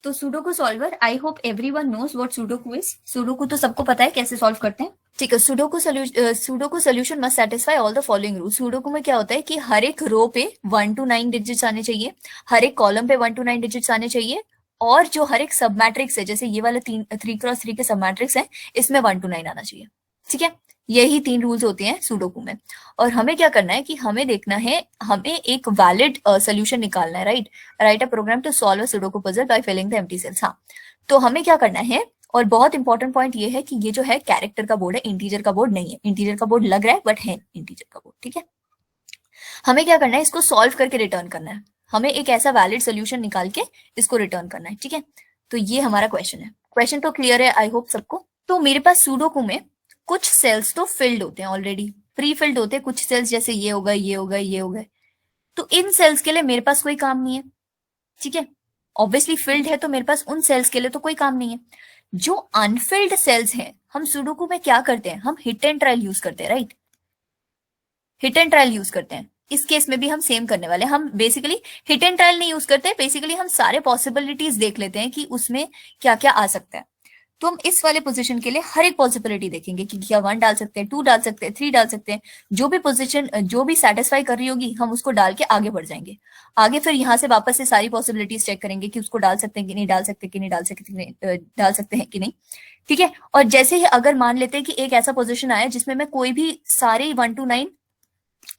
तो sudoku solver, I hope everyone knows what sudoku is. Sudoku तो सबको पता है कैसे सॉल्व करते हैं, ठीक है। Sudoku solution must satisfy all the following rule. Sudoku में क्या होता है कि हर एक रो पे 1 to 9 डिजिट्स आने चाहिए, हर एक कॉलम पे 1 to 9 डिजिट्स आने चाहिए, और जो हर एक सब मैट्रिक्स है, जैसे ये वाले 3x3 के सब मैट्रिक्स है, इसमें 1 to 9 आना चाहिए, ठीक है। यही 3 रूल्स होते हैं सुडोकू में। और हमें क्या करना है कि हमें देखना है, हमें एक वैलिड सोल्यूशन निकालना है, right. Right a program to solve a sudoku puzzle by filling the empty cells. हाँ, तो हमें क्या करना है, और बहुत इंपॉर्टेंट पॉइंट ये है कि ये जो है कैरेक्टर का बोर्ड है, इंटीजर का बोर्ड नहीं है। इंटीजर का बोर्ड लग रहा है बट है इंटीजर का बोर्ड, ठीक है। हमें क्या करना है, इसको सॉल्व करके रिटर्न करना है। हमें एक ऐसा वैलिड सोल्यूशन निकाल के इसको रिटर्न करना है, ठीक है। तो ये हमारा क्वेश्चन है। क्वेश्चन तो क्लियर है आई होप सबको। तो मेरे पास सुडोकू में कुछ सेल्स तो फिल्ड होते हैं, ऑलरेडी प्री फिल्ड होते हैं कुछ सेल्स, जैसे ये हो गए, ये हो गए, ये हो गए। तो इन सेल्स के लिए मेरे पास कोई काम नहीं है, ठीक है। ऑब्वियसली फिल्ड है तो मेरे पास उन सेल्स के लिए तो कोई काम नहीं है। जो अनफिल्ड सेल्स हैं, हम सुडोकू में क्या करते हैं, हम हिट एंड ट्रायल यूज करते हैं, right. Hit and trial use करते हैं। इस केस में भी हम सेम करने वाले हैं। हम बेसिकली हिट एंड ट्रायल नहीं यूज करते, बेसिकली हम सारे पॉसिबिलिटीज देख लेते हैं कि उसमें क्या क्या आ सकता है। तो हम इस वाले पोजीशन के लिए हर एक पॉसिबिलिटी देखेंगे कि क्या 1 डाल सकते हैं, 2 डाल सकते हैं, 3 डाल सकते हैं। जो भी पोजीशन जो भी सेटिस्फाई कर रही होगी, हम उसको डाल के आगे बढ़ जाएंगे। आगे फिर यहाँ से वापस से सारी पॉसिबिलिटीज चेक करेंगे कि उसको डाल सकते हैं कि नहीं डाल सकते, कि नहीं डाल सकते, कि नहीं डाल सकते हैं कि नहीं, ठीक है। और जैसे ही अगर मान लेते हैं कि एक ऐसा पोजिशन आया जिसमें मैं कोई भी सारे 1 to 9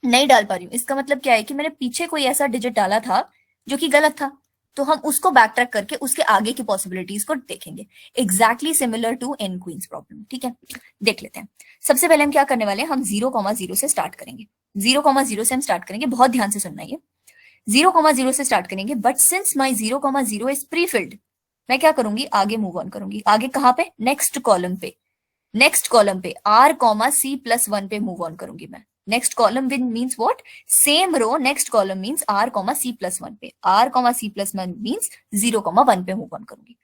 नहीं डाल पा रही हूँ, इसका मतलब क्या है कि मैंने पीछे कोई ऐसा डिजिट डाला था जो कि गलत था, तो हम उसको बैक ट्रैक करके उसके आगे की पॉसिबिलिटीज को देखेंगे। Exactly similar to N queens problem, ठीक है। देख लेते हैं। सबसे पहले हम क्या करने वाले हैं, हम 0,0 से स्टार्ट करेंगे। 0,0 से हम स्टार्ट करेंगे, बहुत ध्यान से सुनना, ये 0,0 से स्टार्ट करेंगे। But since my 0,0 is pre filled, मैं क्या करूंगी, आगे मूव ऑन करूंगी। आगे कहाँ पे, नेक्स्ट कॉलम पे। नेक्स्ट कॉलम पे R, C+1 पे मूव ऑन करूंगी मैं। Next column when means what, same row next column means R, C+1 पे। R, C+1 मीन्स 0,1 पे मूव ऑन करूंगी।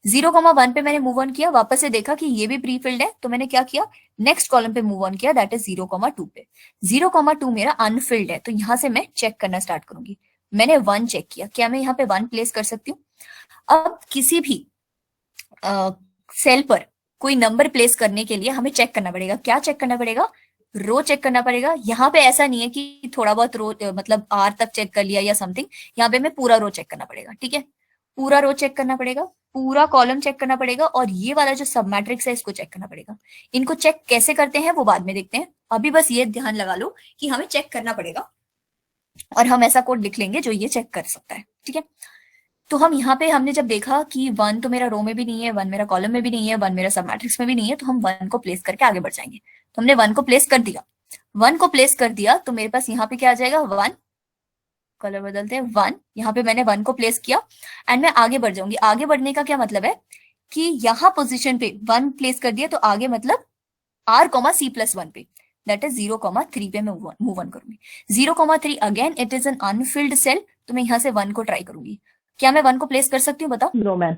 0,1 पे मैंने मूव ऑन किया, वापस से देखा कि ये भी प्री फिल्ड है, तो मैंने क्या किया, नेक्स्ट कॉलम पे मूव ऑन किया, दैट इज 0,2 पे। 0,2 मेरा अनफिल्ड है, तो यहां से मैं चेक करना स्टार्ट करूंगी। मैंने 1 चेक किया, क्या मैं यहाँ पे 1 प्लेस कर सकती हूँ। अब किसी भी सेल पर कोई नंबर प्लेस करने के लिए हमें चेक करना पड़ेगा, क्या चेक करना पड़ेगा, रो चेक करना पड़ेगा। यहाँ पे ऐसा नहीं है कि थोड़ा बहुत रो मतलब R तक चेक कर लिया या समथिंग, यहाँ पे मैं पूरा रो चेक करना पड़ेगा, ठीक है। पूरा रो चेक करना पड़ेगा, पूरा कॉलम चेक करना पड़ेगा, और ये वाला जो सब मैट्रिक्स है इसको चेक करना पड़ेगा। इनको चेक कैसे करते हैं वो बाद में देखते हैं, अभी बस ये ध्यान लगा लो कि हमें चेक करना पड़ेगा, और हम ऐसा कोड लिख लेंगे जो ये चेक कर सकता है, ठीक है। तो हम यहाँ पे हमने जब देखा कि 1 तो मेरा रो में भी नहीं है, 1 मेरा कॉलम में भी नहीं है, 1 मेरा सब मैट्रिक्स में भी नहीं है, तो हम 1 को प्लेस करके आगे बढ़ जाएंगे। तो हमने 1 को प्लेस कर दिया। 1 को प्लेस कर दिया तो मेरे पास यहाँ पे क्या आ जाएगा, 1, कलर बदलते हैं, 1। यहाँ पे मैंने 1 को प्लेस किया एंड मैं आगे बढ़ जाऊंगी। आगे बढ़ने का क्या मतलब है कि यहाँ पोजिशन पे 1 प्लेस कर दिया, तो आगे मतलब R, C+1 पे, दैट इज 0,3 पे मैं मूव ऑन करूंगी। 0,3 again it is an unfilled cell, तो मैं यहाँ से 1 को ट्राई करूंगी। क्या मैं 1 को प्लेस कर सकती हूँ, बताओ। No ma'am.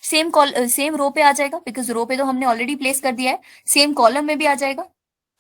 सेम रो पे आ जाएगा, बिकॉज रो पे तो हमने ऑलरेडी प्लेस कर दिया है। सेम कॉलम में भी आ जाएगा,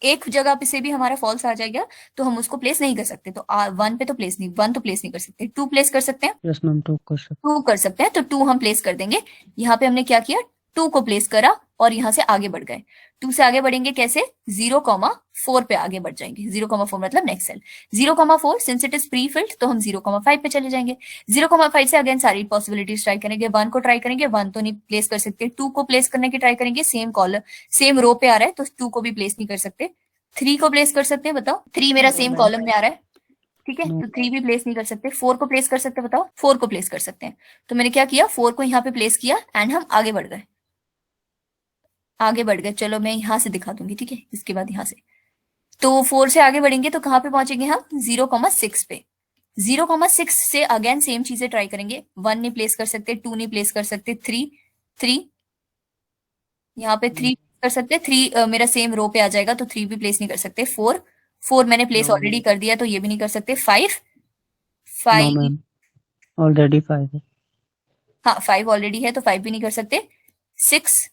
एक जगह पे से भी हमारा फॉल्स आ जाएगा, तो हम उसको प्लेस नहीं कर सकते। तो 1 पे तो प्लेस नहीं, 1 तो प्लेस नहीं कर सकते। 2 प्लेस कर सकते हैं, यस मैम, टू क्वेश्चन। 2 कर सकते हैं, तो 2 हम प्लेस कर देंगे। यहाँ पे हमने क्या किया, 2 को प्लेस करा और यहाँ से आगे बढ़ गए। 2 से आगे बढ़ेंगे कैसे, 0,4 पे आगे बढ़ जाएंगे। 0,4 मतलब next cell. 0,4 since it is prefilled, तो हम 0,5 पे चले जाएंगे। 0,5 से अगेन सारी पॉसिबिलिटीज ट्राई करेंगे। 1 को ट्राई करेंगे, 1 तो नहीं प्लेस कर सकते। 2 को प्लेस करने की ट्राई करेंगे, सेम कॉलम सेम रो पे आ रहा है, तो 2 को भी प्लेस नहीं कर सकते। 3 को प्लेस कर सकते हैं, बताओ। 3 मेरा नो सेम मैम। कॉलम में आ रहा है, ठीक है, नो। तो 3 भी प्लेस नहीं कर सकते। 4 को प्लेस कर सकते हैं, बताओ। 4 को प्लेस कर सकते हैं, तो मैंने क्या किया, 4 को यहाँ पे प्लेस किया एंड हम आगे बढ़ गए। आगे बढ़ गए, चलो मैं यहाँ से दिखा दूंगी, ठीक है, इसके बाद यहाँ से। तो 4 से आगे बढ़ेंगे तो कहाँ पे पहुंचेंगे हम, 0,6 पे। 0,6 से अगेन सेम चीजें ट्राई करेंगे। 1 नहीं प्लेस कर सकते, 2 नहीं प्लेस कर सकते, 3, 3 यहाँ पे 3 कर सकते। 3 मेरा सेम रो पे आ जाएगा, तो 3 भी प्लेस नहीं कर सकते। 4, 4 मैंने प्लेस नो ऑलरेडी मैम। कर दिया, तो ये भी नहीं कर सकते। 5, नो 5, मैम, ऑलरेडी 5 है। हाँ 5 ऑलरेडी है, तो 5 भी नहीं कर सकते। 6,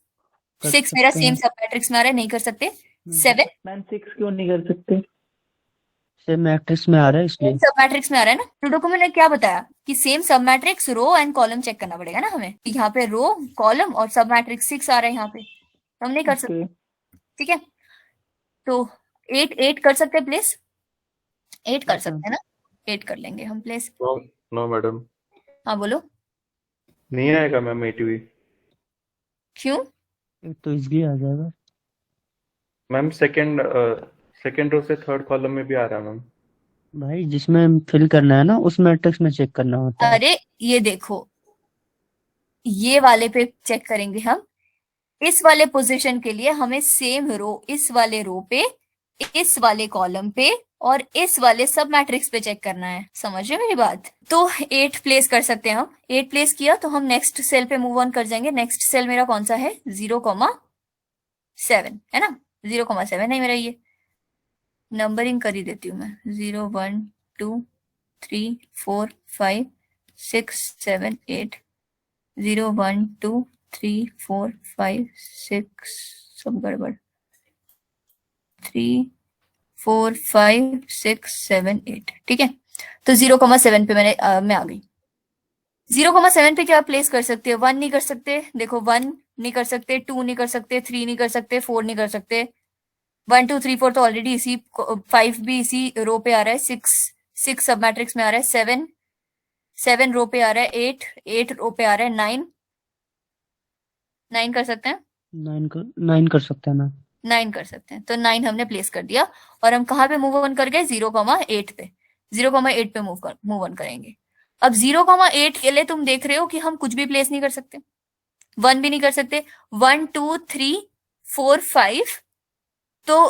कर 6 मेरा सकते सेम हैं। सब मैट्रिक्स में आ रहा है, नहीं कर सकते। 7, मैम 6 क्यों नहीं कर सकते? सेम मैट्रिक्स में आ रहा है सेम इसलिए। सब मैट्रिक्स में आ रहा है ना। सुडोकू में ने क्या बताया कि same submatrix row and column check करना पड़ेगा ना हमें। यहाँ पे रो कॉलम और सब मैट्रिक्स 6 आ रहा है यहाँ पे, तो हम नहीं कर ओके। सकते। ठीक है, तो 8 8 कर सकते हैं प्लेस, 8 कर यस मैम। सकते हैं ना, 8 कर लेंगे हम प्लेस। नो नो मैडम, हाँ बोलो, नहीं आएगा मैम 8 भी। क्यों? एक तो इसलिए आ जाएगा। मैम सेकंड रो से थर्ड कॉलम में भी आ रहा है मैम। भाई जिसमें फिल करना है ना उस मैट्रिक्स में चेक करना होता है। अरे ये देखो, ये वाले पे चेक करेंगे हम। इस वाले पोजीशन के लिए हमें सेम रो, इस वाले रो पे, इस वाले कॉलम पे और इस वाले सब मैट्रिक्स पे चेक करना है। समझ रहे हो मेरी बात? तो 8 प्लेस कर सकते हैं हम। 8 प्लेस किया तो हम नेक्स्ट सेल पे मूव ऑन कर जाएंगे। नेक्स्ट सेल मेरा कौन सा है? 0,7 है ना, 0,7 है मेरा। ये नंबरिंग कर ही देती हूँ मैं, 0 1 2 3 4 5 6 7 8, 0 1 2 3 4 5 6, सब गड़बड़, 3 4 5 6 7 8। ठीक है, तो 0,7 पे मैं आ गई। 0,7 पे क्या प्लेस कर सकते हैं? 1 नहीं कर सकते, देखो 1 नहीं कर सकते, 2 नहीं कर सकते, 3 नहीं कर सकते, 4 नहीं कर सकते। 1 2 3 4 तो ऑलरेडी इसी, 5 भी इसी रो पे आ रहा है, 6 सब मैट्रिक्स में आ रहा है, 7 रो पे आ रहा है, 8 रो पे आ रहा है, 9 कर सकते हैं, 9 कर सकते हैं मैम। 9 कर सकते हैं। तो 9 हमने प्लेस कर दिया और हम कहाँ पे मूव ऑन कर गए? 0,8 पे। 0,8 पे मूव ऑन करेंगे। अब 0,8 के लिए तुम देख रहे हो कि हम कुछ भी प्लेस नहीं कर सकते, 1 भी नहीं कर सकते। 1 2 3 4 5, तो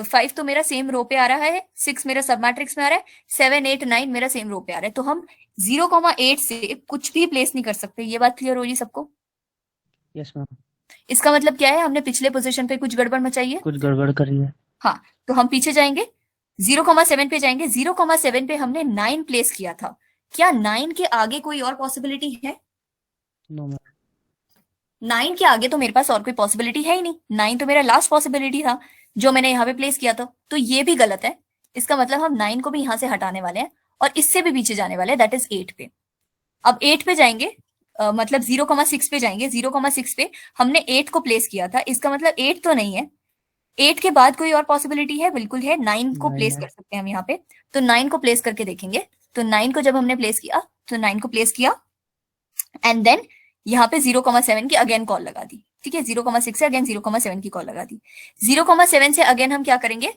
5 तो मेरा सेम रो पे आ रहा है, 6 मेरा सब मैट्रिक्स में आ रहा है, 7 8 9 मेरा सेम रो पे आ रहा है। तो हम 0,8 से कुछ भी प्लेस नहीं कर सकते। ये बात क्लियर हो रही सबको? Yes ma'am. इसका मतलब क्या है? हमने पिछले पोजीशन पे कुछ गड़बड़ मचाई है। कुछ गड़बड़ करी है। हाँ, तो हम पीछे जाएंगे, 0,7 पे जाएंगे। 0,7 पे हमने 9 प्लेस किया था। क्या 9 के आगे कोई और पॉसिबिलिटी है? No ma'am. 9 के आगे तो मेरे पास और कोई पॉसिबिलिटी है ही नहीं। 9 तो मेरा लास्ट पॉसिबिलिटी था जो मैंने यहाँ पे प्लेस किया था, तो ये भी गलत है। इसका मतलब हम 9 को भी यहाँ से हटाने वाले हैं और इससे भी पीछे जाने वाले हैं, दैट इज 8 पे। अब 8 पे जाएंगे, मतलब 0,6 पे जाएंगे। 0,6 पे हमने 8 को प्लेस किया था, इसका मतलब 8 तो नहीं है। 8 के बाद कोई और पॉसिबिलिटी है? बिल्कुल है, 9 को 9 प्लेस है। कर सकते हैं हम यहाँ पे। तो 9 को प्लेस करके देखेंगे। तो 9 को जब हमने प्लेस किया, तो 9 को प्लेस किया एंड देन यहाँ पे 0,7 की अगेन कॉल लगा दी। ठीक है, 0,6 से अगेन 0,7 की कॉल लगा दी। 0,7 से अगेन हम क्या करेंगे?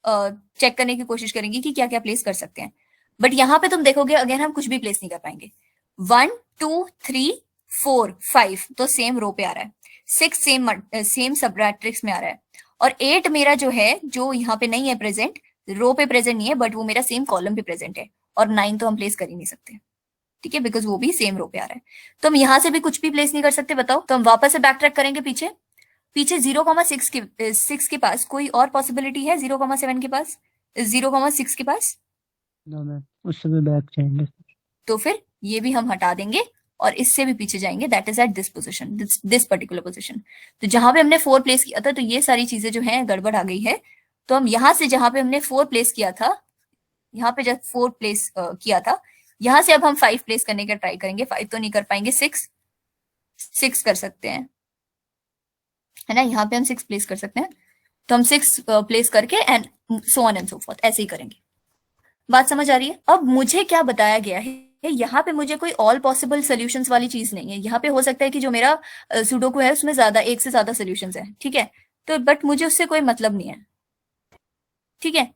चेक करने की कोशिश करेंगे कि क्या क्या प्लेस कर सकते हैं। बट यहाँ पे तुम देखोगे अगेन हम कुछ भी प्लेस नहीं कर पाएंगे। 1 2 3 4 5 तो सेम रो पे आ रहा है, 6 सेम सब मैट्रिक्स में आ रहा है, और 8 मेरा जो है, जो यहाँ पे नहीं है प्रेजेंट, रो पे प्रेजेंट नहीं है, बट वो मेरा सेम कॉलम पे प्रेजेंट है। और 9 तो हम प्लेस कर ही नहीं सकते। ठीक है, बिकॉज वो भी सेम रो पे आ रहा है। तो हम यहाँ से भी कुछ भी प्लेस नहीं कर सकते। बताओ, तो हम वापस से बैक ट्रैक करेंगे पीछे। पीछे 0,6 के पास कोई और पॉसिबिलिटी है? 0,7 के पास, 0,6 के पास? नो मैम, उससे भी बैक जाएंगे। तो फिर ये भी हम हटा देंगे और इससे भी पीछे जाएंगे, that is at this position, this particular position. तो जहां पे हमने 4 प्लेस किया था, तो ये सारी चीजें जो है गड़बड़ आ गई है। तो हम यहाँ से जहां पे हमने 4 प्लेस किया था, यहाँ पे जब 4 प्लेस किया था, यहाँ से अब हम 5 प्लेस करने का ट्राई करेंगे। 5 तो नहीं कर पाएंगे, 6 कर सकते हैं, है ना। यहाँ पे हम 6 प्लेस कर सकते हैं। तो हम 6 प्लेस करके and so on and so fourth ऐसे ही करेंगे। बात समझ आ रही है? अब मुझे क्या बताया गया है, यहाँ पे मुझे कोई ऑल पॉसिबल सोल्यूशंस वाली चीज नहीं है। यहाँ पे हो सकता है कि जो मेरा सुडोकू है उसमें ज्यादा, एक से ज्यादा सोल्यूशंस है। ठीक है, तो बट मुझे उससे कोई मतलब नहीं है। ठीक है,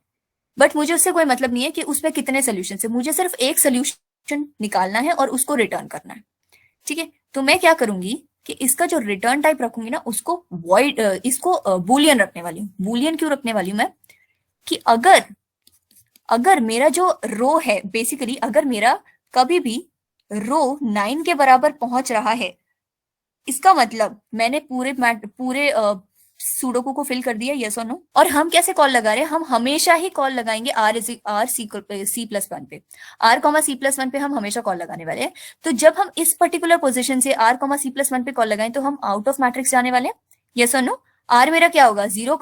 बट मुझे उससे कोई मतलब नहीं है कि उसमें कितने सोल्यूशन है। मुझे सिर्फ एक सोल्यूशन निकालना है और उसको रिटर्न करना है। ठीक है, तो मैं क्या करूंगी कि इसका जो रिटर्न टाइप रखूंगी ना, उसको वॉइड, इसको बुलियन रखने वाली हूँ। बुलियन क्यों रखने वाली हूँ मैं? कि अगर मेरा जो रो है, बेसिकली अगर मेरा कभी भी रो 9 के बराबर पहुंच रहा है, इसका मतलब मैंने पूरे सुडोकू को फिल कर दिया, यस और नो। और हम कैसे कॉल लगा रहे हैं? हम हमेशा ही कॉल लगाएंगे R C+1 पे। R, C+1 पे हम हमेशा कॉल लगाने वाले हैं। तो जब हम इस पर्टिकुलर पोजीशन से R, C+1 पे कॉल लगाएं, तो हम आउट ऑफ मैट्रिक्स जाने वाले हैं, यस और नो। R मेरा क्या होगा? 0,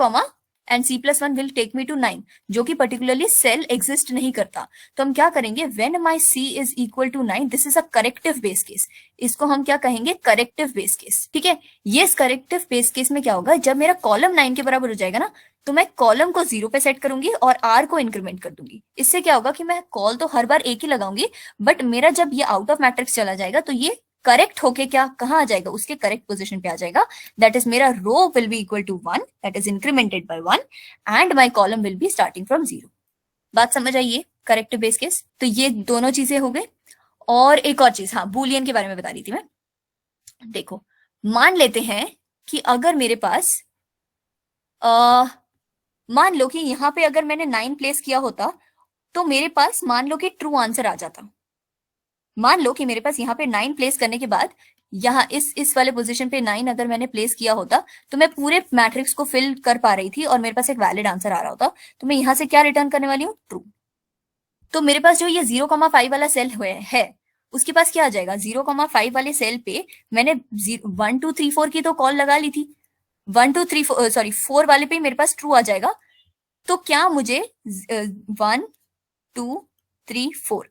and C+1 will take me to 9, जो कि पर्टिकुलरली सेल एग्जिस्ट नहीं करता। तो हम क्या करेंगे, when my C is equal to 9, this is a corrective base case. इसको हम क्या कहेंगे, करेक्टिव बेस केस। ठीक है, ये करेक्टिव बेस केस में क्या होगा, जब मेरा कॉलम 9 के बराबर हो जाएगा ना, तो मैं कॉलम को 0 पे सेट करूंगी और R को इंक्रीमेंट कर दूंगी। इससे क्या होगा कि मैं कॉल तो हर बार एक ही लगाऊंगी, बट मेरा जब ये आउट ऑफ मैट्रिक्स चला जाएगा तो ये करेक्ट होके क्या कहाँ आ जाएगा, उसके करेक्ट पोजीशन पे आ जाएगा। दैट इज मेरा row will be equal to 1, that is incremented by 1, and my column will be starting from 0। बात समझ आइए, करेक्टिव बेस केस। तो ये दोनों चीजें हो गई। और एक और चीज, हाँ, बूलियन के बारे में बता रही थी मैं। देखो, मान लेते हैं कि अगर मेरे पास मान लो कि यहाँ पे अगर मैंने 9 प्लेस किया होता तो मेरे पास मान लो कि ट्रू आंसर आ जाता। मान लो कि मेरे पास यहाँ पे 9 प्लेस करने के बाद यहाँ इस वाले पोजीशन पे 9 अगर मैंने प्लेस किया होता तो मैं पूरे मैट्रिक्स को फिल कर पा रही थी और मेरे पास एक वैलिड आंसर आ रहा होता। तो मैं यहाँ से क्या रिटर्न करने वाली हूँ, ट्रू। तो मेरे पास जो ये 0,5 वाला सेल है उसके पास क्या आ जाएगा, 0,5 वाले सेल पे मैंने 1 2 3 4 की तो कॉल लगा ली थी, 1 2 3 सॉरी 4 वाले पे मेरे पास ट्रू आ जाएगा। तो क्या मुझे 1 2 3 4,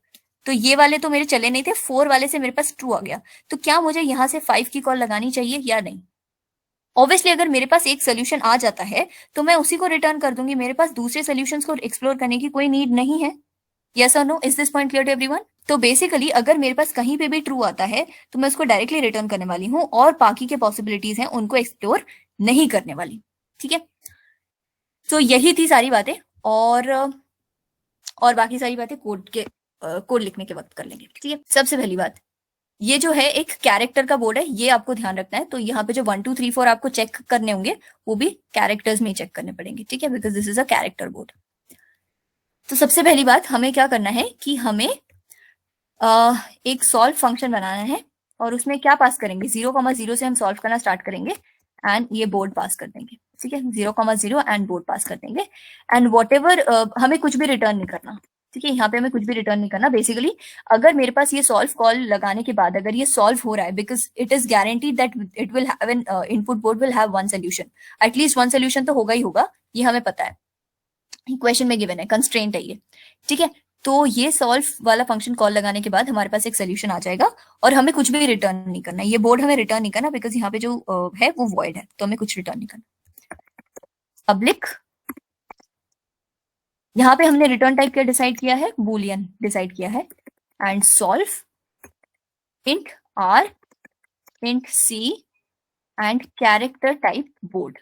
तो ये वाले तो मेरे चले नहीं थे, 4 वाले से मेरे पास ट्रू आ गया। तो क्या मुझे यहाँ से 5 की कॉल लगानी चाहिए या नहीं? ऑब्वियसली अगर मेरे पास एक सोल्यूशन आ जाता है तो मैं उसी को रिटर्न कर दूंगी, मेरे पास दूसरे सोल्यूशंस को एक्सप्लोर करने की कोई नीड नहीं है। यस और no, is this point clear to everyone? तो बेसिकली अगर मेरे पास कहीं पे भी ट्रू आता है तो मैं उसको डायरेक्टली रिटर्न करने वाली हूँ और बाकी के पॉसिबिलिटीज हैं उनको एक्सप्लोर नहीं करने वाली। ठीक है, तो यही थी सारी बातें। और बाकी सारी बातें कोड लिखने के वक्त कर लेंगे। ठीक है, सबसे पहली बात, ये जो है एक कैरेक्टर का बोर्ड है, ये आपको ध्यान रखना है। तो यहाँ पे जो 1 2 3 4 आपको चेक करने होंगे वो भी कैरेक्टर्स में ही चेक करने पड़ेंगे। ठीक है, because this is a character board. तो सबसे पहली बात हमें क्या करना है कि हमें एक सॉल्व फंक्शन बनाना है और उसमें क्या पास करेंगे, 0,0 से हम सॉल्व करना स्टार्ट करेंगे एंड ये बोर्ड पास कर देंगे। ठीक है, 0,0 एंड बोर्ड पास कर देंगे एंड वॉट एवर, हमें कुछ भी रिटर्न नहीं करना। ठीक है, यहाँ पे हमें कुछ भी रिटर्न नहीं करना। बेसिकली अगर मेरे पास ये सॉल्व कॉल लगाने के बाद अगर ये सॉल्व हो रहा है, because it is guaranteed that it will have an input board will have one solution, at least one solution तो होगा ही होगा, ये हमें पता है, क्वेश्चन में गिवन है, कंस्ट्रेंट है ये। ठीक है, तो ये सॉल्व वाला फंक्शन कॉल लगाने के बाद हमारे पास एक सोल्यूशन आ जाएगा और हमें कुछ भी रिटर्न नहीं करना, ये बोर्ड हमें रिटर्न नहीं करना, बिकॉज यहाँ पे जो है वो वॉइड है, तो हमें कुछ रिटर्न नहीं करना। पब्लिक, यहाँ पे हमने रिटर्न टाइप क्या डिसाइड किया है, बूलियन डिसाइड किया है, and solve int r int c and character type board.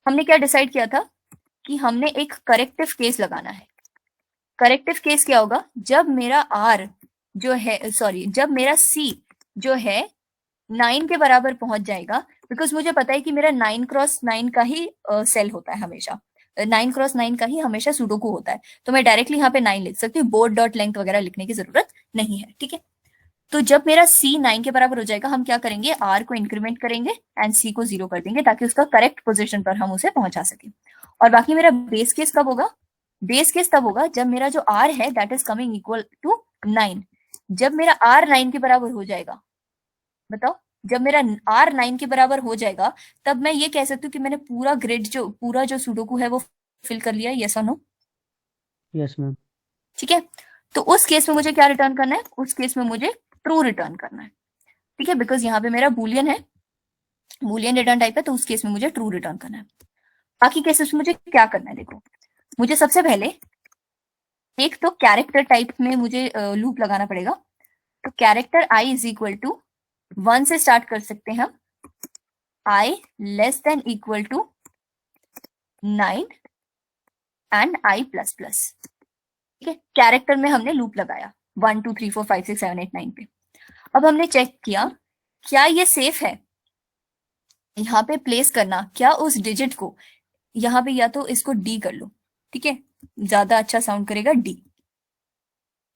हमने क्या डिसाइड किया था कि हमने एक करेक्टिव केस लगाना है। करेक्टिव केस क्या होगा, जब मेरा आर जो है, सॉरी, जब मेरा सी जो है 9 के बराबर पहुंच जाएगा, बिकॉज मुझे पता है कि मेरा 9x9 का ही सेल होता है हमेशा, 9x9 का ही हमेशा सुडोकू होता है, तो मैं डायरेक्टली यहाँ पे 9 लिख सकती हूँ, बोर्ड डॉट लेंथ वगैरह लिखने की जरूरत नहीं है। ठीक है, तो जब मेरा सी 9 के बराबर हो जाएगा, हम क्या करेंगे, आर को इंक्रीमेंट करेंगे एंड सी को 0 कर देंगे ताकि उसका करेक्ट पोजिशन पर हम उसे पहुंचा सके। और बाकी मेरा बेस केस कब होगा, बेस केस तब होगा जब मेरा जो आर है that is coming equal to 9। जब मेरा आर 9 के बराबर हो जाएगा, बताओ, जब मेरा आर 9 के बराबर हो जाएगा तब मैं ये कह सकती हूँ कि मैंने पूरा ग्रिड जो पूरा जो सुडोकू है वो फिल कर लिया, यस और नो? Yes ma'am. ठीक है, तो उस केस में मुझे क्या रिटर्न करना है, उस केस में मुझे ट्रू रिटर्न करना है। ठीक है, बिकॉज यहाँ पे मेरा बूलियन है, बूलियन रिटर्न टाइप है, तो उस केस में मुझे ट्रू रिटर्न करना है। बाकी केसेस में मुझे क्या करना है, देखो, मुझे सबसे पहले एक तो कैरेक्टर टाइप में मुझे लूप लगाना पड़ेगा। तो character i is equal to 1 से स्टार्ट कर सकते हैं हम, i less than equal to 9 and i plus plus. ठीक है, कैरेक्टर में हमने लूप लगाया 1 2 3 4 5 6 7 8 9 पे। अब हमने चेक किया क्या ये सेफ है यहाँ पे प्लेस करना, क्या उस डिजिट को यहाँ पे, या तो इसको डी कर लो, ठीक है, ज्यादा अच्छा साउंड करेगा d,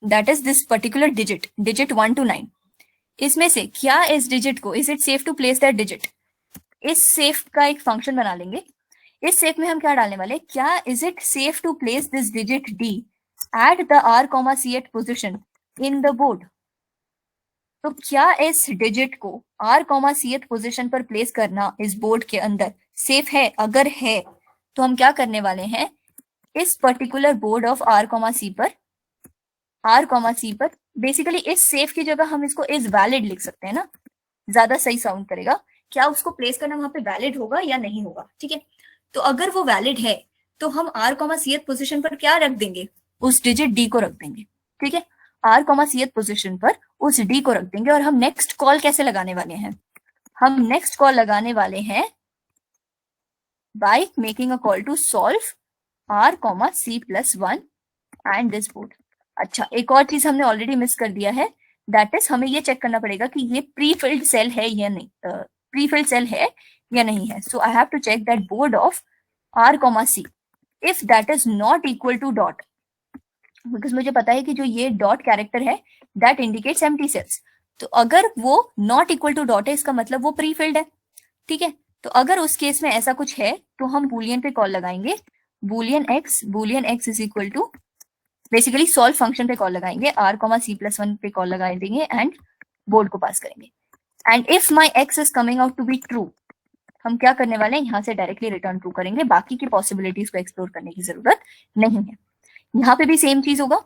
that is this particular digit, digit 1 to 9, इसमें से क्या इस डिजिट को, is it safe to place that digit, इस सेफ का एक फंक्शन बना लेंगे। इस सेफ में हम क्या डालने वाले, क्या is it safe to place this digit d at the r, c at position in the board. तो क्या इस डिजिट को r कॉमा सी पोजिशन पर प्लेस करना इस बोर्ड के अंदर सेफ है? अगर है तो हम क्या करने वाले हैं, इस particular board of r comma C पर बेसिकली इस सेफ की जगह हम इसको इज वैलिड लिख सकते हैं ना, ज्यादा सही साउंड करेगा। क्या उसको प्लेस करना वहां पे वैलिड होगा या नहीं होगा? ठीक है, तो अगर वो वैलिड है तो हम r कॉमा सी पोजिशन पर क्या रख देंगे, उस डिजिट d को रख देंगे। ठीक है, r कॉमा सी पोजिशन पर उस d को रख देंगे। और हम नेक्स्ट कॉल कैसे लगाने वाले हैं, हम नेक्स्ट कॉल लगाने वाले हैं by making a call to solve r comma c plus 1 and this board. अच्छा, एक और चीज हमने ऑलरेडी मिस कर दिया है, दैट इज हमें ये चेक करना पड़ेगा कि ये प्री फिल्ड सेल है या नहीं, प्री फिल्ड सेल है या नहीं है। So I have to check that board of r comma C, if that is not equal to dot, because मुझे पता है कि जो ये डॉट कैरेक्टर है दैट इंडिकेट्स एम्प्टी सेल्स। तो अगर वो नॉट इक्वल टू डॉट है इसका मतलब वो प्री फिल्ड है। ठीक है, तो अगर उस केस में ऐसा कुछ है तो हम बूलियन पे कॉल लगाएंगे, boolean x is equal to basically solve function पे कॉल लगाएंगे, r कॉमा सी प्लस 1 पे कॉल लगा देंगे एंड बोर्ड को पास करेंगे। And if my x is coming out to be true, हम क्या करने वाले हैं, यहाँ से डायरेक्टली रिटर्न ट्रू करेंगे, बाकी की पॉसिबिलिटीज को एक्सप्लोर करने की जरूरत नहीं है। यहाँ पे भी सेम चीज होगा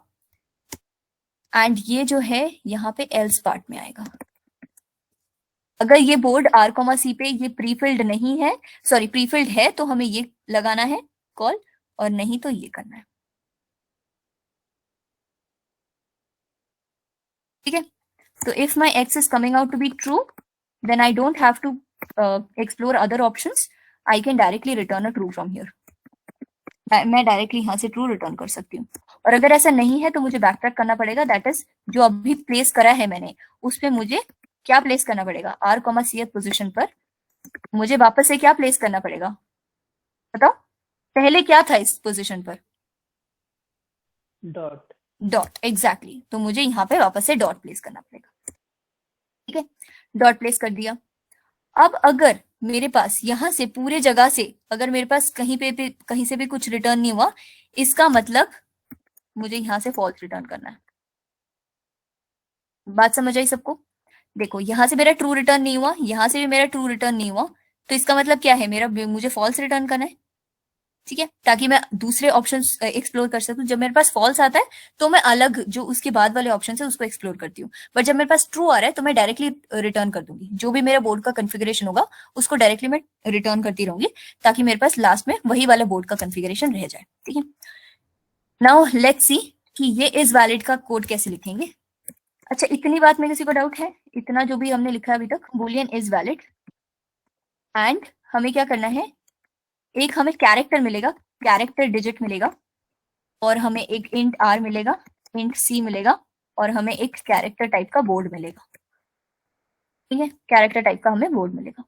एंड ये जो है यहाँ पे एल्स पार्ट में आएगा। अगर ये बोर्ड r कॉमा सी पे ये प्रीफिल्ड नहीं है, सॉरी प्रीफिल्ड है, तो हमें ये लगाना है कॉल, और नहीं तो ये करना है। ठीक है, तो if my x is coming out to be true then I don't have to explore other options, I can directly return a true from here. मैं डायरेक्टली यहाँ से ट्रू रिटर्न कर सकती हूँ। और अगर ऐसा नहीं है तो मुझे बैकट्रैक करना पड़ेगा, दैट इज जो अभी प्लेस करा है मैंने उस पे मुझे क्या प्लेस करना पड़ेगा, r कॉमा सी पोजिशन पर मुझे वापस से क्या प्लेस करना पड़ेगा, बताओ पहले क्या था इस पोजिशन पर, डॉट। Dot, exactly. तो मुझे यहाँ पे वापस से डॉट प्लेस करना पड़ेगा। ठीक है, डॉट प्लेस कर दिया। अब अगर मेरे पास यहां से पूरे जगह से अगर मेरे पास कहीं से भी कुछ रिटर्न नहीं हुआ, इसका मतलब मुझे यहां से फॉल्स रिटर्न करना है। बात समझ आई सबको? देखो यहां से मेरा ट्रू रिटर्न नहीं हुआ, यहां से भी मेरा ट्रू रिटर्न नहीं हुआ, तो इसका मतलब क्या है, मुझे फॉल्स रिटर्न करना है। ठीक है, ताकि मैं दूसरे ऑप्शंस एक्सप्लोर कर सकूं। जब मेरे पास फॉल्स आता है तो मैं अलग जो उसके बाद वाले ऑप्शन है उसको एक्सप्लोर करती हूँ, बट जब मेरे पास ट्रू आ रहा है तो मैं डायरेक्टली रिटर्न कर दूंगी। जो भी मेरा बोर्ड का कॉन्फ़िगरेशन होगा उसको डायरेक्टली मैं रिटर्न करती रहूंगी, ताकि मेरे पास लास्ट में वही वाला बोर्ड का कॉन्फ़िगरेशन रह जाए। ठीक है, नाउ लेट्स सी कि ये इज वैलिड का कोड कैसे लिखेंगे। अच्छा, इतनी बात में किसी को डाउट है? इतना जो भी हमने लिखा अभी तक, बूलियन इज वैलिड एंड हमें क्या करना है, एक हमें कैरेक्टर मिलेगा, कैरेक्टर डिजिट मिलेगा, और हमें एक इंट r मिलेगा, इंट c मिलेगा, और हमें एक कैरेक्टर टाइप का बोर्ड मिलेगा। ठीक है, कैरेक्टर टाइप का हमें बोर्ड मिलेगा।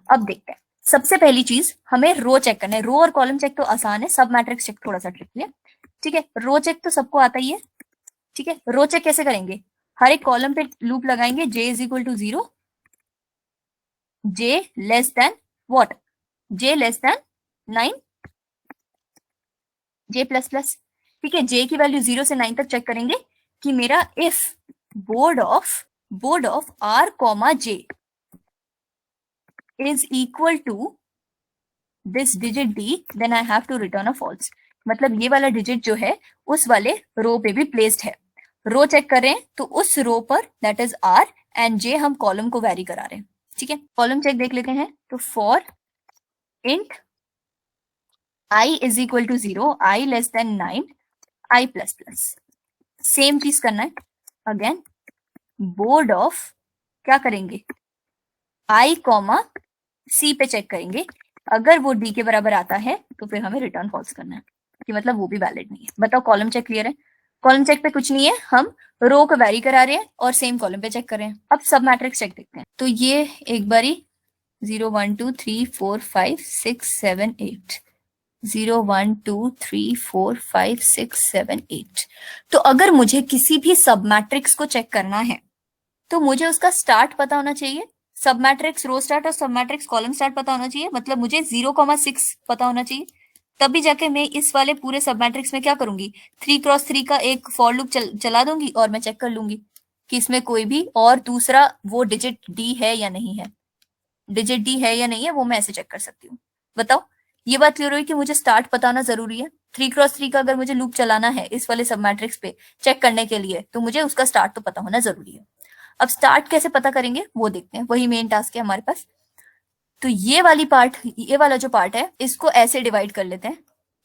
अब देखते हैं, सबसे पहली चीज हमें रो चेक करना है। रो और कॉलम चेक तो आसान है, सब मैट्रिक्स चेक थोड़ा सा ट्रिकी है। ठीक है, रो चेक तो सबको आता ही है। ठीक है, रो चेक कैसे करेंगे, हर एक कॉलम पे लूप लगाएंगे, j is equal to 0, j less than what, j less than 9, j plus plus. ठीक है, j की वैल्यू 0 से 9 तक चेक करेंगे कि मेरा if board of r comma j is equal to this digit d, then I have to return a false. मतलब ये वाला डिजिट जो है उस वाले रो पे भी प्लेस्ड है। रो चेक कर रहे हैं तो उस रो पर that is r and j हम कॉलम को वेरी करा रहे हैं। ठीक है, कॉलम चेक देख लेते हैं। तो for int i is equal to 0, i less than 9, i plus plus, same चीज करना है अगेन। बोर्ड ऑफ क्या करेंगे, i कॉमा c पे चेक करेंगे, अगर वो d के बराबर आता है तो फिर हमें रिटर्न फॉल्स करना है, कि मतलब वो भी वैलिड नहीं है। बताओ कॉलम चेक क्लियर है? कॉलम चेक पे कुछ नहीं है, हम रो को वेरी करा रहे हैं और सेम कॉलम पे चेक कर रहे हैं। अब सब मैट्रिक्स चेक देखते हैं। तो ये एक बारी 0 1 2 3 4 5 6 7 8, 0 1 2 3 4 5 6 7 8। तो अगर मुझे किसी भी सब मैट्रिक्स को चेक करना है तो मुझे उसका स्टार्ट पता होना चाहिए, सब मैट्रिक्स रो स्टार्ट और सब मैट्रिक्स कॉलम स्टार्ट पता होना चाहिए। मतलब मुझे 0,6 पता होना चाहिए, तभी जाके मैं इस वाले पूरे सब मैट्रिक्स में क्या करूंगी, 3 क्रॉस 3 का एक फॉर लूप चला दूंगी और मैं चेक कर लूंगी। कि इसमें कोई भी और दूसरा वो डिजिट डी है या नहीं है, डिजिट डी है या नहीं है, वो मैं ऐसे चेक कर सकती हूँ। बताओ, ये बात क्लियर हुई कि मुझे स्टार्ट बताना जरूरी है। 3x3 का अगर मुझे लूप चलाना है इस वाले सब मैट्रिक्स पे चेक करने के लिए, तो मुझे उसका स्टार्ट तो पता होना जरूरी है। अब स्टार्ट कैसे पता करेंगे वो देखते हैं, वही मेन टास्क है हमारे पास। तो ये वाला जो पार्ट है इसको ऐसे डिवाइड कर लेते हैं,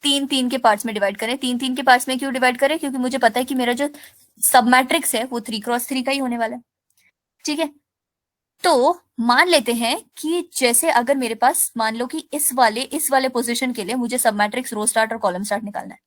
3-3 के पार्ट्स में डिवाइड करें। 3-3 के पार्ट्स में क्यों डिवाइड करें? क्योंकि मुझे पता है कि मेरा जो सब मैट्रिक्स है वो 3x3 का ही होने वाला है। ठीक है, तो मान लेते हैं कि जैसे अगर मेरे पास, मान लो कि इस वाले पोजीशन के लिए मुझे सब मैट्रिक्स रो स्टार्ट और कॉलम स्टार्ट निकालना है।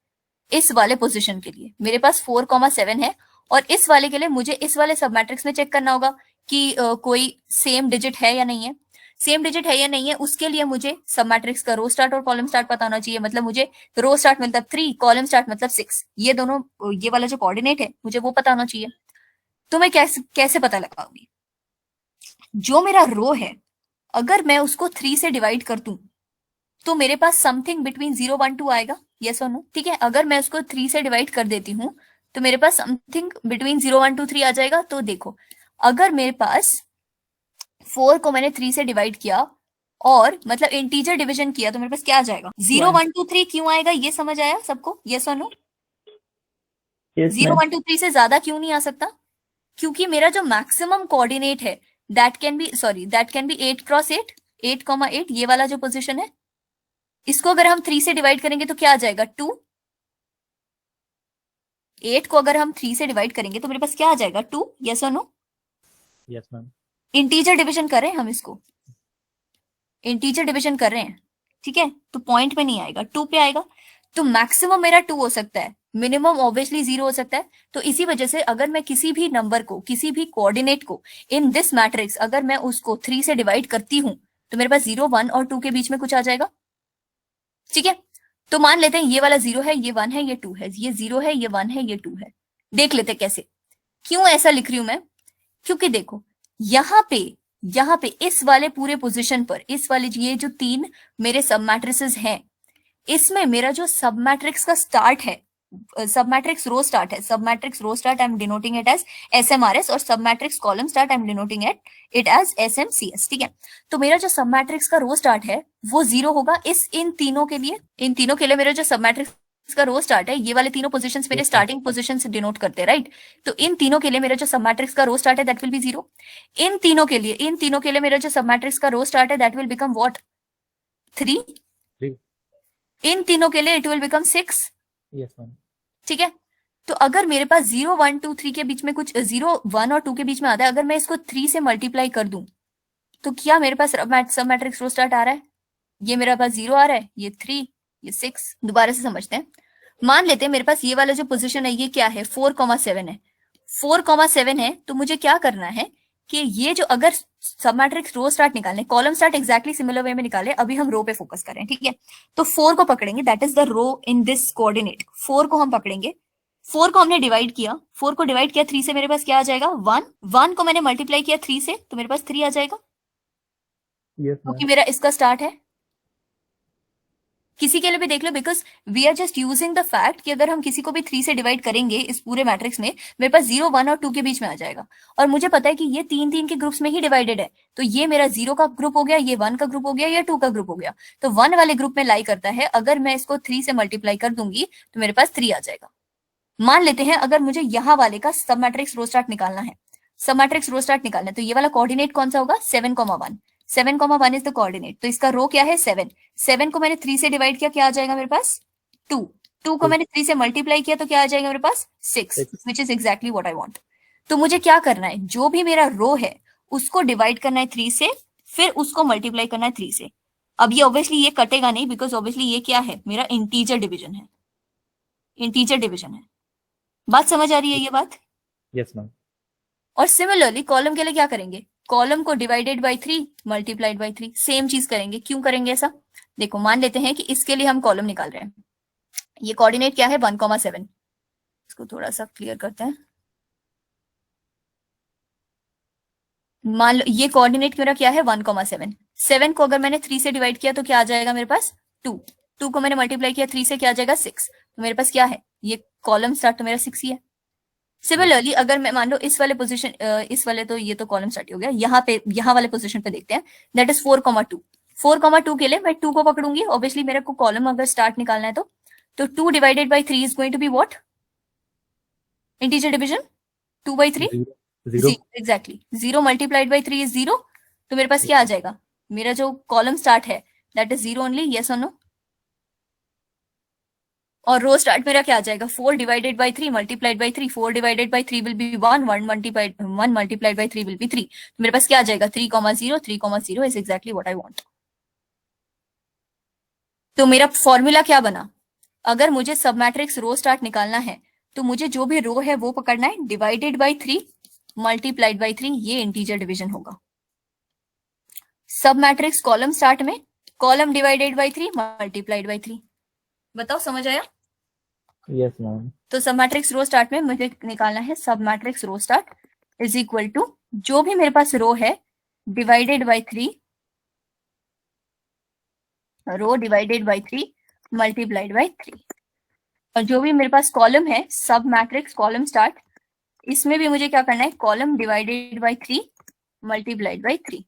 इस वाले पोजीशन के लिए मेरे पास 4,7 है, और इस वाले के लिए मुझे इस वाले सब मैट्रिक्स में चेक करना होगा कि कोई सेम डिजिट है या नहीं है। सेम डिजिट है या नहीं है, उसके लिए मुझे सब मैट्रिक्स का रो स्टार्ट और कॉलम स्टार्ट पता होना चाहिए। मतलब मुझे रो स्टार्ट मतलब 3, कॉलम स्टार्ट मतलब 6, ये दोनों, ये वाला जो कोऑर्डिनेट है मुझे वो पता होना चाहिए। तो मैं कैसे पता लगाऊंगी? जो मेरा रो है अगर मैं उसको 3 से डिवाइड कर दूं तो मेरे पास समथिंग बिटवीन 0, 1, 2 आएगा, यस और नो? ठीक है, अगर मैं उसको 3 से डिवाइड कर देती हूं तो मेरे पास समथिंग बिटवीन 0, 1, 2, 3 आ जाएगा। तो देखो, अगर मेरे पास 4 को मैंने 3 से डिवाइड किया और मतलब इंटीजर डिवीजन किया तो मेरे पास क्या आ जाएगा? 0, 1, 2, 3 क्यों आएगा? ये समझ आया सबको, यस और नो? Yes 0, ma'am. 1, 2, 3 से ज्यादा क्यों नहीं आ सकता? क्योंकि मेरा जो मैक्सिमम कोऑर्डिनेट है दैट कैन बी 8x8, 8,8, ये वाला जो पोजीशन है, इसको अगर हम 3 से डिवाइड करेंगे तो क्या आ जाएगा? 2। 8 को अगर हम 3 से डिवाइड करेंगे तो मेरे पास क्या आ जाएगा? 2, यस और no? Yes ma'am. Integer division कर रहे हैं हम इसको, इंटीजर डिवीजन कर रहे हैं, ठीक है? तो पॉइंट में नहीं आएगा, 2 पे आएगा। तो मैक्सिमम मेरा 2 हो सकता है, मिनिमम ऑब्वियसली 0 हो सकता है। तो इसी वजह से अगर मैं किसी भी नंबर को, किसी भी कोऑर्डिनेट को इन दिस मैट्रिक्स अगर मैं उसको 3 से डिवाइड करती हूं तो मेरे पास 0, 1 और 2 के बीच में कुछ आ जाएगा। ठीक है, तो मान लेते हैं ये वाला 0 है, ये 1 है, ये 2 है, ये 0 है, ये 1 है, ये 2 है। देख लेते कैसे, क्यों ऐसा लिख रही हूं मैं? क्योंकि देखो, यहाँ पे इस वाले पूरे पोजीशन पर, इस वाले ये जो 3 मेरे सब मैट्रिसेस हैं, इसमें मेरा जो सब मैट्रिक्स का स्टार्ट है, सब मैट्रिक्स रो स्टार्ट है, submatrix row start I am denoting it as SMRS, और submatrix column start I am denoting it as SMCS। ठीक है, तो मेरा जो सब मैट्रिक्स का रो स्टार्ट है वो 0 होगा इन तीनों के लिए। इन तीनों के लिए मेरा जो सब मैट्रिक्स का रो स्टार्ट है, ये वाले तीनों पोजीशंस मेरे स्टार्टिंग पोजीशंस डिनोट करते हैं, राइट? तो इन तीनों के लिए मेरा जो सब मैट्रिक्स का रो स्टार्ट है दैट विल बी 0। इन तीनों के लिए मेरा जो सब मैट्रिक्स का रो स्टार्ट है दैट विल बिकम व्हाट? 3। इन तीनों के लिए it will become 6। Yes ma'am. ठीक है, तो अगर मेरे पास 0, 1, 2, 3 के बीच में कुछ 0, 1 और 2 के बीच में आता है, अगर मैं इसको 3 से मल्टीप्लाई कर दूं तो क्या मेरे पास सब मैट्रिक्स रो स्टार्ट आ रहा है? ये मेरे पास 0 आ रहा है, ये 3, ये 6। दोबारा से समझते हैं। मान लेते हैं मेरे पास ये वाला जो पोजीशन है ये क्या है? 4,7 है। 4,7 है, तो मुझे क्या करना है कि ये जो, अगर सब मैट्रिक्स रो स्टार्ट निकालने, column start exactly similar way में निकाले, अभी हम रो पे फोकस करें, ठीक है? तो 4 को पकड़ेंगे, that is the row in this coordinate. 4 को हम पकड़ेंगे, 4 को हमने डिवाइड किया, 4 को डिवाइड किया 3 से, मेरे पास क्या आ जाएगा? 1। 1 को मैंने मल्टीप्लाई किया 3 से तो मेरे पास 3 आ जाएगा, यस क्योंकि मैम। मेरा इसका स्टार्ट है। किसी के लिए भी देख लो, because we are just using the fact कि अगर हम किसी को भी 3 से डिवाइड करेंगे इस पूरे मैट्रिक्स में, मेरे पास 0, 1 और 2 के बीच में आ जाएगा। और मुझे पता है कि ये 3-3 के ग्रुप्स में ही डिवाइडेड है, तो ये मेरा 0 का ग्रुप हो गया, ये 1 का ग्रुप हो गया, ये 2 का ग्रुप हो गया। तो 1 वाले ग्रुप में लाई करता है, अगर मैं इसको 3 से मल्टीप्लाई कर दूंगी तो मेरे पास 3 आ जाएगा। मान लेते हैं अगर मुझे यहाँ वाले का सब मैट्रिक्स रो स्टार्ट निकालना है, सब मैट्रिक्स रो स्टार्ट निकालना है, तो ये वाला कोऑर्डिनेट कौन सा होगा? 7,1। 7,1 इज द कोऑर्डिनेट, तो इसका रो क्या है? 7। 7 को मैंने 3 से डिवाइड किया, क्या आ जाएगा मेरे पास? 2। 2 को मैंने 3 से मल्टीप्लाई किया तो क्या आ जाएगा मेरे पास? 6, which is exactly what I want. तो मुझे क्या करना है? जो भी मेरा रो है उसको डिवाइड करना है 3 से, फिर उसको मल्टीप्लाई करना है 3 से। अब ये ऑब्वियसली ये कटेगा नहीं, बिकॉज ऑब्वियसली ये क्या है? मेरा इंटीजर डिवीजन है, इंटीजर डिवीजन है। बात समझ आ रही है ये बात? Yes ma'am. और सिमिलरली कॉलम के लिए क्या करेंगे? कॉलम को divided by 3 multiplied by 3, same चीज करेंगे। क्यों करेंगे ऐसा? देखो, मान लेते हैं कि इसके लिए हम कॉलम निकाल रहे हैं, ये कोऑर्डिनेट क्या है? 1,7। इसको थोड़ा सा क्लियर करते हैं। मान लो ये कोऑर्डिनेट मेरा क्या है? 1,7। 7 को अगर मैंने 3 से डिवाइड किया तो क्या आ जाएगा मेरे पास? 2। 2 को मैंने मल्टीप्लाई किया 3 से, क्या आ जाएगा? 6। तो मेरे पास क्या है? ये कॉलम स्टार्ट तो मेरा 6 ही है। सिमिलरली अगर मैं मान लो इस वाले पोजीशन, इस वाले तो ये तो कॉलम स्टार्ट हो गया, यहाँ पे यहाँ वाले पोजीशन पे देखते हैं, दैट इज 4,2। 4,2 के लिए मैं 2 को पकड़ूंगी, ऑब्वियसली मेरे को कॉलम अगर स्टार्ट निकालना है तो 2 divided by 3 is going to be what? Integer division 2 by 3, zero exactly 0 multiplied by 3 is 0। तो मेरे पास क्या आ जाएगा? मेरा जो कॉलम स्टार्ट है दैट इज 0 ओनली, यस और नो? और रो स्टार्ट मेरा क्या आ जाएगा? 4 divided by 3 multiplied by 3, 4 divided by 3 will be 1, 1 multiplied by 3 will B 3। तो मेरे पास क्या आ जाएगा? 3,0, 3,0 is exactly what I want. तो मेरा फॉर्मूला क्या बना? अगर मुझे सब मैट्रिक्स रो स्टार्ट निकालना है तो मुझे जो भी रो है वो पकड़ना है, डिवाइडेड बाई 3 मल्टीप्लाइड बाई 3, ये इंटीजर डिवीजन होगा। सब मैट्रिक्स कॉलम स्टार्ट में column divided by 3 multiplied by 3। बताओ समझ आया? Yes ma'am. तो सब मैट्रिक्स रो स्टार्ट में मुझे निकालना है submatrix row start is equal to जो भी मेरे पास रो है divided by 3, row divided by 3 multiplied by 3, और जो भी मेरे पास कॉलम है सब मैट्रिक्स कॉलम स्टार्ट, इसमें भी मुझे क्या करना है? Column divided by 3 multiplied by 3।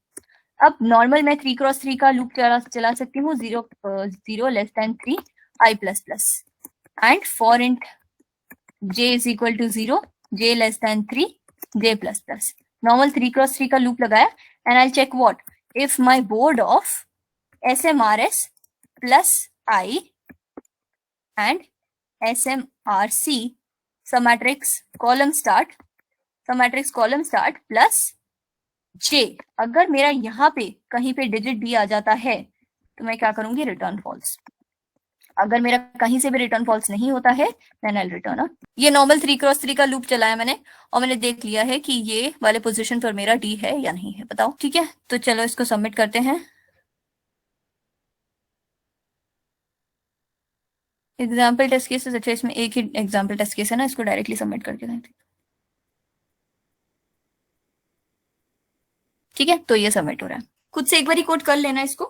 अब नॉर्मल मैं 3 क्रॉस 3 का लूप चला सकती हूँ, 0 less than 3 i plus plus, and for int j is equal to 0, j less than 3 j plus plus. Normal 3 cross 3 का लूप लगाया and I check what if my board of SMRS plus I and SMRC submatrix column start plus J, अगर मेरा यहाँ पे कहीं पे digit भी आ जाता है तो मैं क्या करूंगी? Return false. अगर मेरा कहीं से भी रिटर्न फॉल्स नहीं होता है देन आई रिटर्न। ये नॉर्मल 3 क्रॉस 3 का लूप चलाया मैंने और मैंने देख लिया है कि ये वाले पोजीशन पर मेरा D है या नहीं है। बताओ ठीक है? तो चलो इसको सबमिट करते हैं। एग्जाम्पल टेस्ट केसेस, अच्छा इसमें एक ही एग्जाम्पल टेस्ट केस है ना, इसको डायरेक्टली सबमिट करके दें। ठीक है, तो ये सबमिट हो रहा है। खुद से एक बार कोड कर लेना इसको।